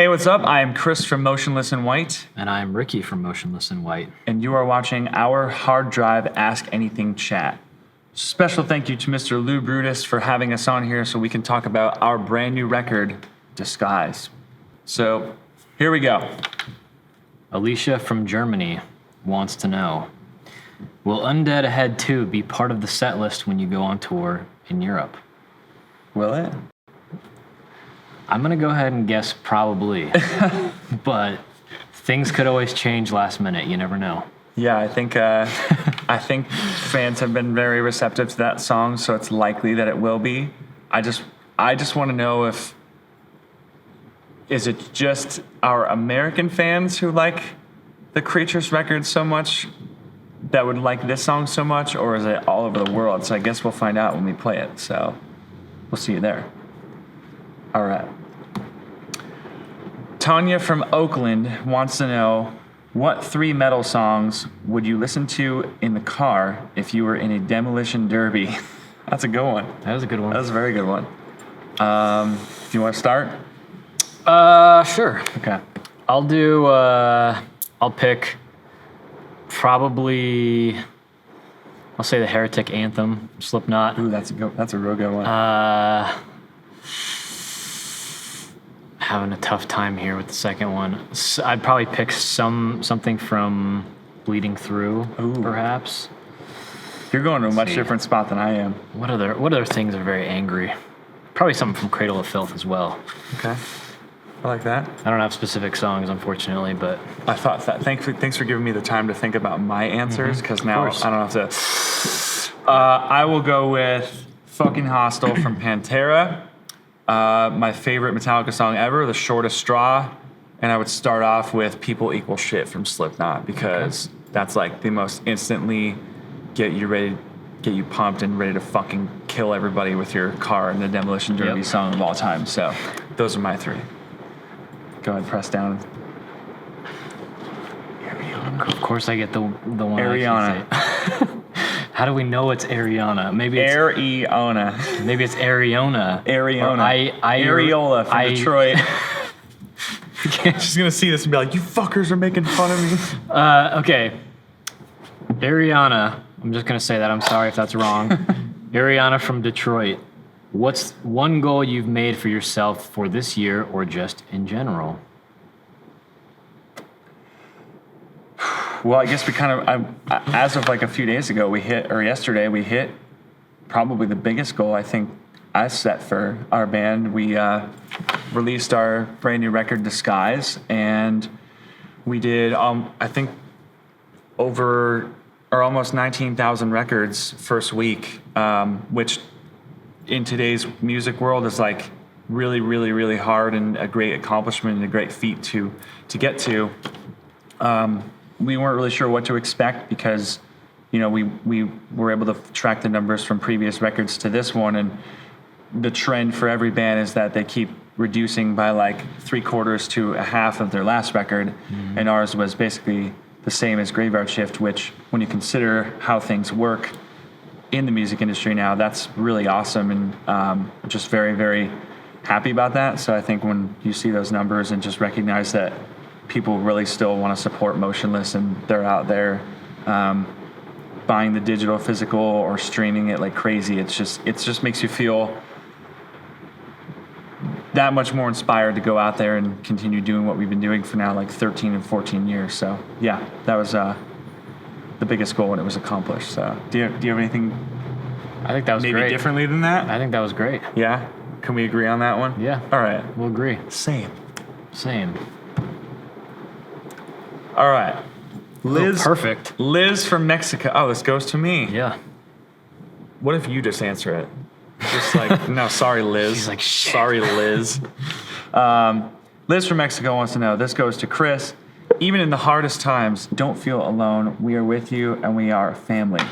Hey, what's up? I am Chris from Motionless in White. And I'm Ricky from Motionless in White. And you are watching our hard drive Ask Anything chat. Special thank you to Mr. Lou Brutus for having us on here so we can talk about our brand new record, Disguise. So, here we go. Alicia from Germany wants to know, will Undead Ahead 2 be part of the set list when you go on tour in Europe? Will it? I'm going to go ahead and guess probably. But things could always change last minute. You never know. Yeah, I think fans have been very receptive to that song, so it's likely that it will be. I just want to know is it just our American fans who like the Creatures record so much that would like this song so much, or is it all over the world? So I guess we'll find out when we play it. So we'll see you there. All right. Tanya from Oakland wants to know, what 3 metal songs would you listen to in the car if you were in a Demolition derby? That's a good one. That was a good one. That was a very good one. Do you want to start? Sure. Okay. I'll pick probably, I'll say the Heretic Anthem, Slipknot. Ooh, that's a real good one. Having a tough time here with the second one. I'd probably pick something from Bleeding Through, perhaps. You're going to a much different spot than I am. What other things are very angry? Probably something from Cradle of Filth as well. Okay. I like that. I don't have specific songs, unfortunately, but I thought that. Thanks for giving me the time to think about my answers, because now I don't have to. I will go with Fucking Hostile from Pantera. My favorite Metallica song ever, The Shortest Straw. And I would start off with People Equal Shit from Slipknot, because that's like the most instantly get you pumped and ready to fucking kill everybody with your car in the Demolition Derby song of all time. So those are my 3. Go ahead, press down. Ariana. Of course I get the one. Ariana. How do we know it's Ariana? Maybe it's Ariana. Maybe it's Ariona. Ariona. Areola from Detroit. She's gonna see this and be like, "You fuckers are making fun of me." Okay. Ariana. I'm just gonna say that. I'm sorry if that's wrong. Ariana from Detroit. What's one goal you've made for yourself for this year, or just in general? Well, I guess we as of like a few days ago, yesterday, we hit probably the biggest goal I think I set for our band. We released our brand new record, Disguise, and we did, I think, over or almost 19,000 records first week, which in today's music world is like really, really, really hard and a great accomplishment and a great feat to get to. We weren't really sure what to expect because, we were able to track the numbers from previous records to this one, and the trend for every band is that they keep reducing by like 3/4 to a half of their last record, and ours was basically the same as Graveyard Shift, which, when you consider how things work in the music industry now, that's really awesome, and just very, very happy about that. So I think when you see those numbers and just recognize that people really still want to support Motionless and they're out there buying the digital, physical, or streaming it like crazy, it just makes you feel that much more inspired to go out there and continue doing what we've been doing for now like 13 and 14 years. So yeah, that was the biggest goal when it was accomplished. So do you have anything? I think that was maybe great. Differently than that? I think that was great. Yeah? Can we agree on that one? Yeah. All right. We'll agree. Same. All right. Liz. Perfect. Liz from Mexico. Oh, this goes to me. Yeah. What if you just answer it? Just like, no, sorry, Liz. She's like, shit. Sorry, Liz. Liz from Mexico wants to know, this goes to Chris. Even in the hardest times, don't feel alone. We are with you, and we are a family.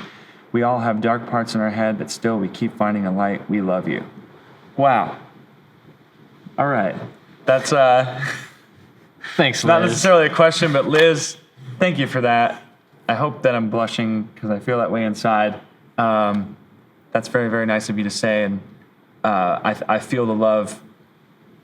We all have dark parts in our head, but still we keep finding a light. We love you. Wow. All right. That's Thanks, Liz. not necessarily a question, but Liz, thank you for that. I hope that I'm blushing because I feel that way inside. That's very, very nice of you to say, and I feel the love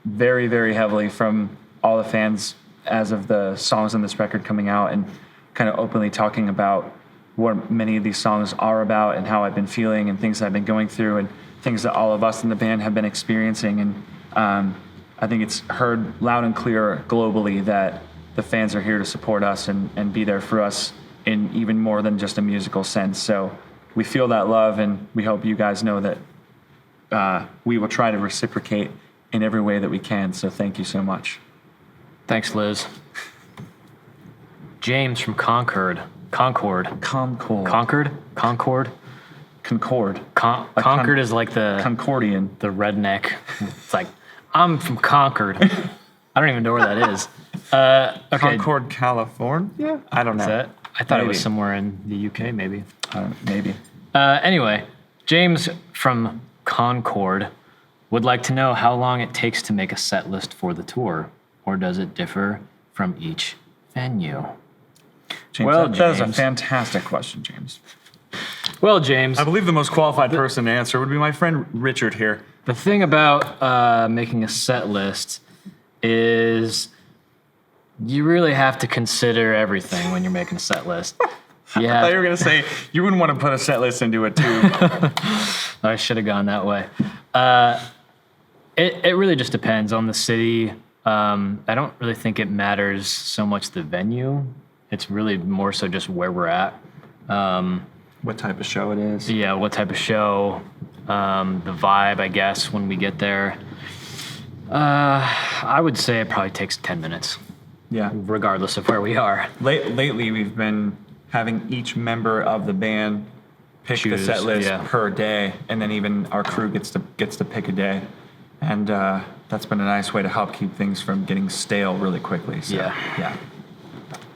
very, very heavily from all the fans as of the songs on this record coming out, and kind of openly talking about what many of these songs are about and how I've been feeling and things I've been going through and things that all of us in the band have been experiencing. And I think it's heard loud and clear globally that the fans are here to support us and be there for us in even more than just a musical sense. So we feel that love, and we hope you guys know that we will try to reciprocate in every way that we can. So thank you so much. Thanks, Liz. James from Concord. Concord. Concord Is like the Concordian. the redneck. It's like, I'm from Concord. I don't even know where that is. Okay. Concord, California? I don't know. Is that? I thought it Maybe. was somewhere in the UK, maybe. Maybe. Anyway, James from Concord would like to know how long it takes to make a set list for the tour, or does it differ from each venue? James, Well, that is a James. fantastic question, James. Well, James, I believe the most qualified person to answer would be my friend Richard here. the thing about making a set list is you really have to consider everything when you're making a set list. I thought you were going to say you wouldn't want to put a set list into a tube. I should have gone that way. It really just depends on the city. I don't really think it matters so much the venue. It's really more so just where we're at. What type of show it is. Yeah, what type of show, the vibe, I guess, when we get there. I would say it probably takes 10 minutes, Yeah. regardless of where we are. Lately, we've been having each member of the band pick the Choose, set list yeah. per day, and then even our crew gets to pick a day. And that's been a nice way to help keep things from getting stale really quickly. So, Yeah.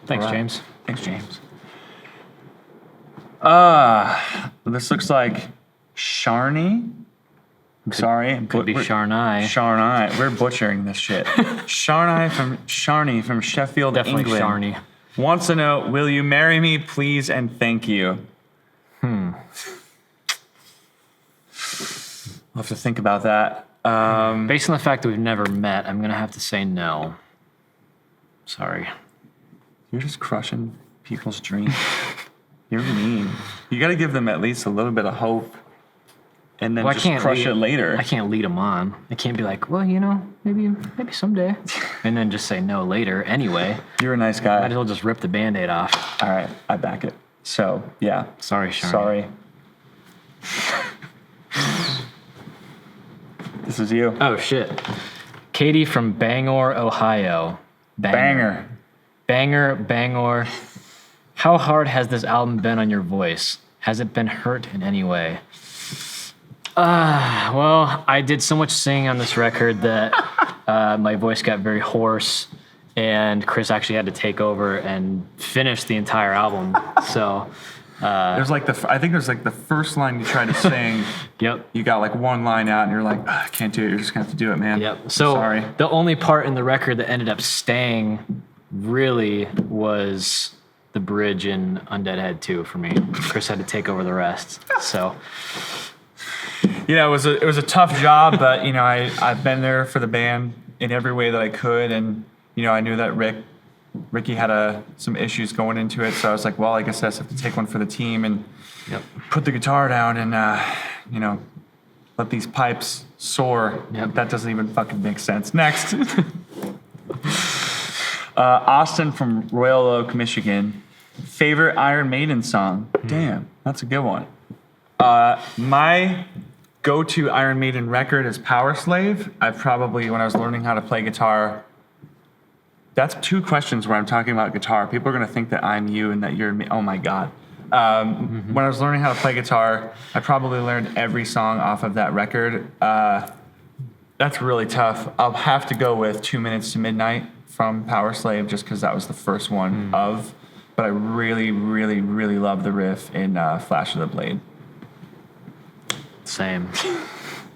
Thanks, All right. James. Thanks, James. This looks like Sharney. I'm sorry. Could be Sharnai. Sharnai. We're butchering this shit. Sharney from Sheffield, Definitely England. Sharney. Wants to know, will you marry me, please, and thank you? I'll have to think about that. Based on the fact that we've never met, I'm going to have to say no. Sorry. You're just crushing people's dreams. You're mean. You got to give them at least a little bit of hope, and then Well, just crush it later. I can't lead them on. I can't be like, well, maybe someday, and then just say no later anyway. You're a nice guy. Might as well just rip the Band-Aid off. All right, I back it. So, yeah. Sorry, Sharney. Sorry. This is you. Oh, shit. Katie from Bangor, Ohio. Banger. Bangor. How hard has this album been on your voice? Has it been hurt in any way? Well, I did so much singing on this record that my voice got very hoarse, and Chris actually had to take over and finish the entire album. So, There's like I think there's like the first line you try to sing. yep. You got like one line out, and you're like, I can't do it. You're just gonna have to do it, man. Yep. So sorry. the only part in the record that ended up staying really was the bridge in Undead Head 2 for me. Chris had to take over the rest. So You know, it was a tough job, but you know, I've been there for the band in every way that I could, and you know, I knew that Ricky had some issues going into it, so I was like, well, I guess I just have to take one for the team and put the guitar down and you know, let these pipes soar. Yep. That doesn't even fucking make sense. Next. Austin from Royal Oak, Michigan. Favorite Iron Maiden song? Damn, that's a good one. My go-to Iron Maiden record is Power Slave. I probably, when I was learning how to play guitar, that's two questions where I'm talking about guitar. People are going to think that I'm you and that you're me. Oh my God. When I was learning how to play guitar, I probably learned every song off of that record. That's really tough. I'll have to go with 2 Minutes to Midnight from Power Slave just because that was the first one of. But I really, really, really love the riff in Flash of the Blade. same.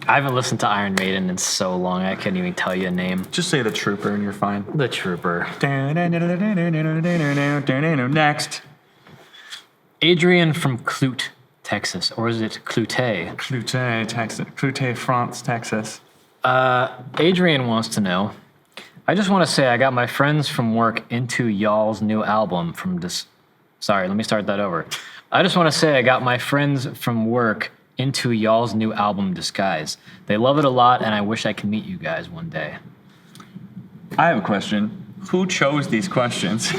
I haven't listened to Iron Maiden in so long, I couldn't even tell you a name. Just say The Trooper and you're fine. The Trooper. Next. Adrian from Clute, Texas. Or is it Clute? Clute, Texas. Clute, France, Texas. Adrian wants to know, I just want to say I got my friends from work into y'all's new album from this. Sorry, let me start that over. I just want to say I got my friends from work into y'all's new album, Disguise. They love it a lot, and I wish I could meet you guys one day. I have a question. Who chose these questions?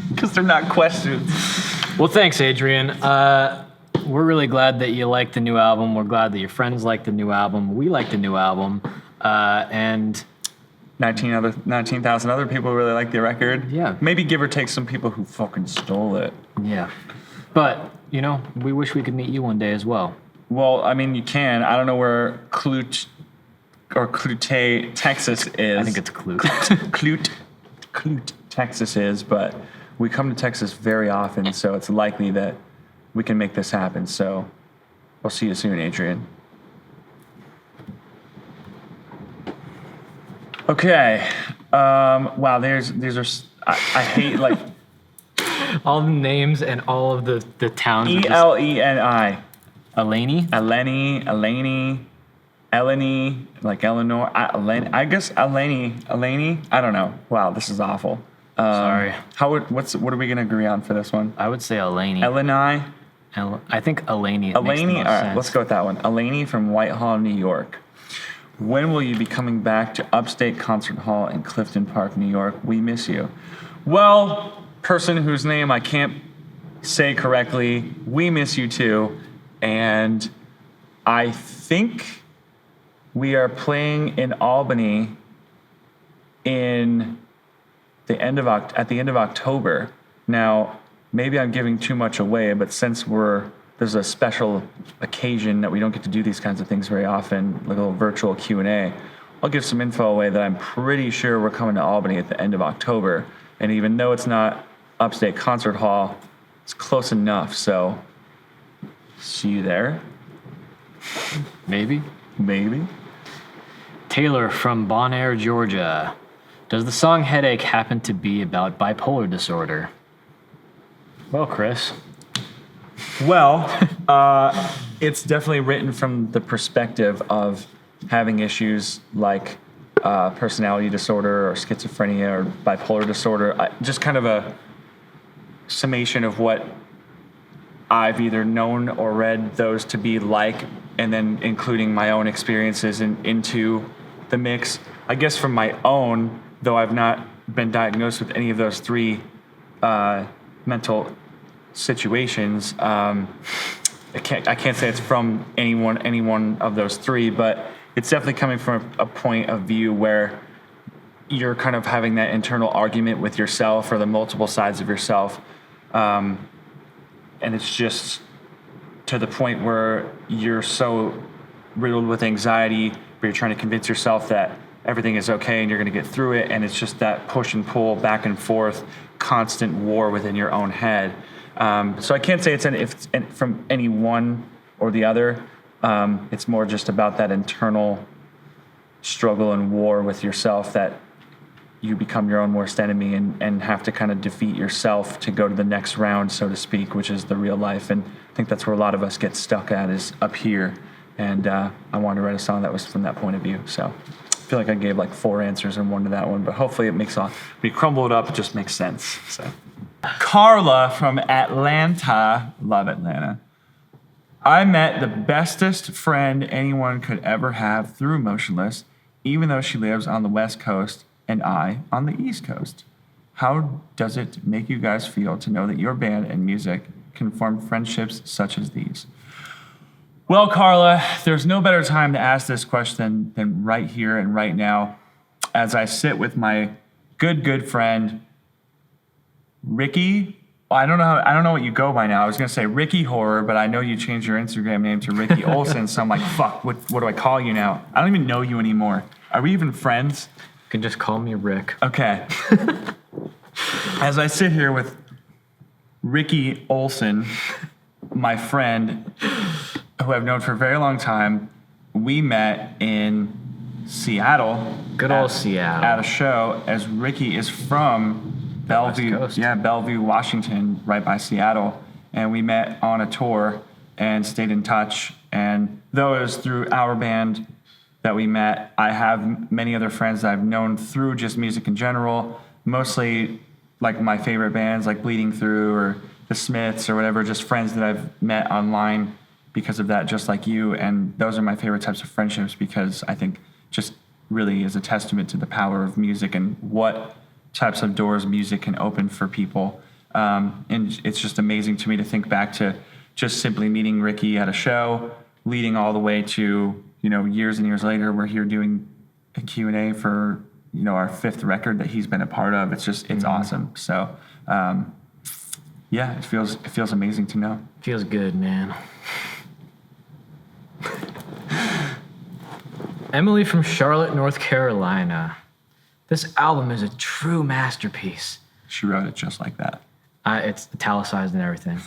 Because they're not questions. Well, thanks, Adrian. We're really glad that you like the new album. We're glad that your friends like the new album. We like the new album. And 19,000 other people really like the record. Yeah. Maybe give or take some people who fucking stole it. yeah. But, we wish we could meet you one day as well. Well, I mean, you can. I don't know where Clute, Texas is. I think it's Clute. Clute, Texas is, but we come to Texas very often, so it's likely that we can make this happen. So we'll see you soon, Adrian. Okay. Wow, these are. I hate like All the names and all of the towns. Eleni. Eleni, like Eleanor. I guess Eleni. I don't know. Wow, this is awful. Sorry. What are we gonna agree on for this one? I would say Eleni. Eleni. I think Eleni. Eleni. All right, sense. let's go with that one. Eleni from Whitehall, New York. When will you be coming back to Upstate Concert Hall in Clifton Park, New York? We miss you. Well, person whose name I can't say correctly, we miss you too. And I think we are playing in Albany at the end of October. Now, maybe I'm giving too much away, but since there's a special occasion that we don't get to do these kinds of things very often, like a little virtual Q&A, I'll give some info away that I'm pretty sure we're coming to Albany at the end of October. And even though it's not Upstate Concert Hall, it's close enough. So, see you there. Maybe. Taylor from Bon Air, Georgia. Does the song Headache happen to be about bipolar disorder? Well, Chris. Well, it's definitely written from the perspective of having issues like personality disorder or schizophrenia or bipolar disorder. Just kind of a summation of what I've either known or read those to be like, and then including my own experiences into the mix. I guess from my own, though I've not been diagnosed with any of those three mental situations. I can't say it's from any one of those three, but it's definitely coming from a point of view where you're kind of having that internal argument with yourself or the multiple sides of yourself. And it's just to the point where you're so riddled with anxiety, but you're trying to convince yourself that everything is okay and you're going to get through it. And it's just that push and pull, back and forth, constant war within your own head. So I can't say it's from any one or the other. It's more just about that internal struggle and war with yourself that you become your own worst enemy and have to kind of defeat yourself to go to the next round, so to speak, which is the real life. And I think that's where a lot of us get stuck at, is up here. And I wanted to write a song that was from that point of view. So I feel like I gave like 4 answers and one to that one, but hopefully it makes when you crumble it up, it just makes sense. So Carla from Atlanta, love Atlanta. I met the bestest friend anyone could ever have through Motionless, even though she lives on the West Coast and I on the East Coast. How does it make you guys feel to know that your band and music can form friendships such as these? Well, Carla, there's no better time to ask this question than right here and right now, as I sit with my good friend, Ricky. I don't know what you go by now. I was gonna say Ricky Horror, but I know you changed your Instagram name to Ricky Olsen, so I'm like, fuck, what do I call you now? I don't even know you anymore. Are we even friends? You can just call me Rick. Okay. As I sit here with Ricky Olsen, my friend, who I've known for a very long time, we met in Seattle. Good old Seattle. At a show, as Ricky is from Bellevue, Bellevue, Washington, right by Seattle. And we met on a tour and stayed in touch. And though it was through our band, that we met. I have many other friends that I've known through just music in general, mostly like my favorite bands like Bleeding Through or the Smiths or whatever, just friends that I've met online because of that, just like you. And those are my favorite types of friendships because I think just really is a testament to the power of music and what types of doors music can open for people. And it's just amazing to me to think back to just simply meeting Ricky at a show, leading all the way to, years and years later, we're here doing a Q&A for, our 5th record that he's been a part of. It's just, it's awesome. So, it feels amazing to know. Feels good, man. Emily from Charlotte, North Carolina. This album is a true masterpiece. She wrote it just like that. It's italicized and everything.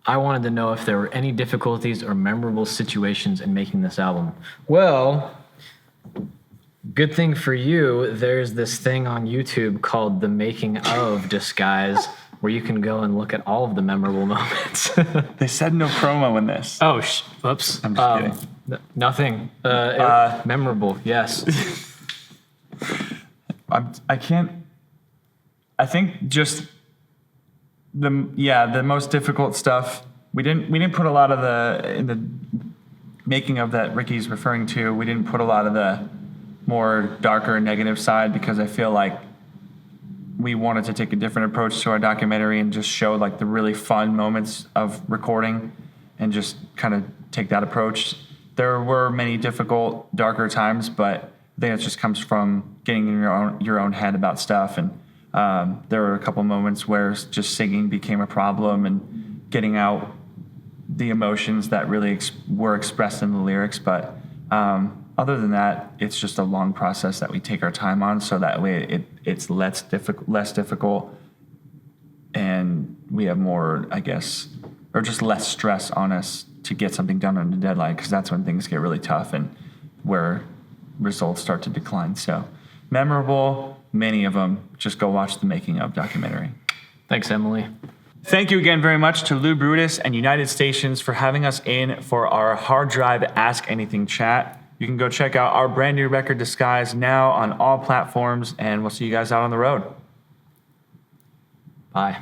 I wanted to know if there were any difficulties or memorable situations in making this album. Well, good thing for you, there's this thing on YouTube called The Making of Disguise, where you can go and look at all of the memorable moments. They said no promo in this. Oh, oops. I'm just kidding. Nothing. Memorable, yes. I think just the most difficult stuff. We didn't put a lot of in the making of that Ricky's referring to. We didn't put a lot of the more darker negative side because I feel like we wanted to take a different approach to our documentary and just show like the really fun moments of recording and just kind of take that approach. There were many difficult, darker times, but I think it just comes from getting in your own head about stuff. And there were a couple moments where just singing became a problem and getting out the emotions that really were expressed in the lyrics. But other than that, it's just a long process that we take our time on, so that way it's less difficult, and we have more, I guess, or just less stress on us to get something done on the deadline, because that's when things get really tough and where results start to decline. So memorable, many of them. Just go watch the Making of documentary. Thanks, Emily. Thank you again very much to Lou Brutus and United Stations for having us in for our hard drive Ask Anything chat. You can go check out our brand new record, Disguise, now on all platforms, and we'll see you guys out on the road. Bye.